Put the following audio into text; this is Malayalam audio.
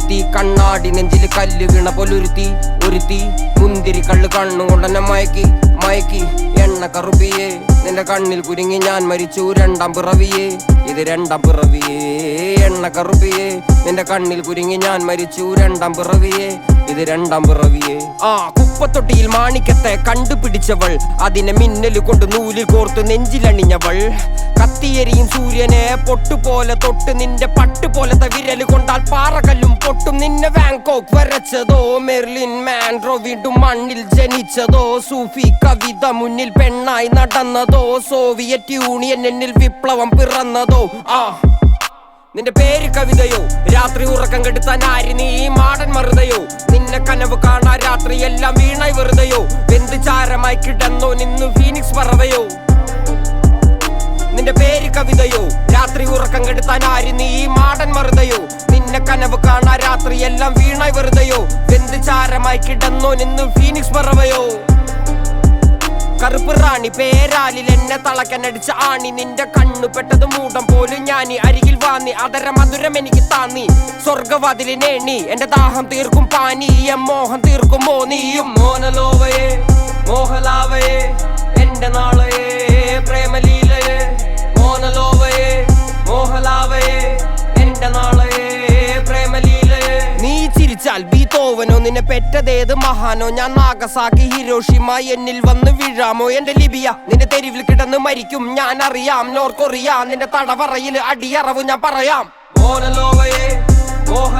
ഒരുത്തി കണ്ണാടി നെഞ്ചില് കല്ല് വീണ പോലൊരുത്തി ഒരുത്തി മുന്തിരി കള്ള് കണ്ണുകൊണ്ടെന്നെ മയക്കി മയക്കി എണ്ണ കറുപ്പിയേ നിന്റെ കണ്ണിൽ കുരുങ്ങി ഞാൻ മരിച്ചു രണ്ടാം പിറവിയേ ഇത് രണ്ടാം പിറവിയേ എണ്ണ കറുപ്പിയേ നിന്റെ കണ്ണിൽ കുരുങ്ങി ഞാൻ മരിച്ചു രണ്ടാം പിറവിയേ ഇത് രണ്ടാം പിറവിയേ കുപ്പത്തൊട്ടിയിൽ മാണിക്കത്തെ കണ്ടുപിടിച്ചവൾ അതിനെ മിന്നല് കൊണ്ട് നൂലിൽ കോർത്ത് നെഞ്ചിലണിഞ്ഞവൾ കത്തിയെരിയും സൂര്യനെ പൊട്ടുപോലെ തൊട്ട് നിന്റെ പട്ടുപോലത്തെ വിരല് കൊണ്ടാൽ പാറകല്ലും പൊട്ടും നിന്നെ ബാങ്കോക്ക് വരച്ചതോ മെർലിൻ മാൻഡ്രോ വീണ്ടും മണ്ണിൽ ജനിച്ചതോ സൂഫി കവിത മുന്നിൽ പെണ്ണായി നടന്നതോ സോവിയറ്റ് യൂണിയൻ എന്നിൽ വിപ്ലവം പിറന്നതോ നിന്റെ പേര് കവിതയോ രാത്രി ഉറക്കം കെടുത്താൻ ആര് നീ മാടൻ മറുതയോ നിന്നെ കനവ് കാണാ രാത്രി എല്ലാം വീണായി വെറുതെയോ വെന്ത് ചാരമായി കിടന്നോ നിന്ന് ഫീനിക്സ് പറവയോ നിന്റെ പേര് കവിതയോ രാത്രി ഉറക്കം കെടുത്താൻ ആര് നീ മാടൻ മറുതയോ നിന്നെ കനവ് കാണാ രാത്രി എല്ലാം വീണായി വെറുതെയോ വെന്ത് ചാരമായി കിടന്നോ നിന്ന് ഫീനിക്സ് പറവയോ കറുപ്പ് റാണി പേരാലിൽ എന്നെ തളക്കനടിച്ച ആണി നിന്റെ കണ്ണു പെട്ടത് മൂടം പോലും ഞാനി അരികിൽ വാന്നി അതര മധുരം എനിക്ക് താന്നി സ്വർഗവാതിലിനേണി എന്റെ ദാഹം തീർക്കും പാനീയം മോഹം തീർക്കുമോ നീയും മോനലോവയെ മോഹലാവയെ എന്റെ നാളയെ പ്രേമലീലയെ മോനലോവയെ മോഹലാവയെ എന്റെ നാളയെ പ്രേമലീലയെ നീ ചിരിച്ചാൽ ബീതോവനോ നിന്നെ പെറ്റതേത് മഹാനോ ഞാൻ നാഗസാക്കി ഹിരോഷിമ എന്നിൽ വന്ന് വീഴാമോ എന്റെ ലിബിയ നിന്റെ തെരുവിൽ കിടന്ന് മരിക്കും ഞാൻ അറിയാം നോർക്കൊറിയ നിന്റെ തടവറയിൽ അടിയറവ് ഞാൻ പറയാം മോനലോവയെ മോഹ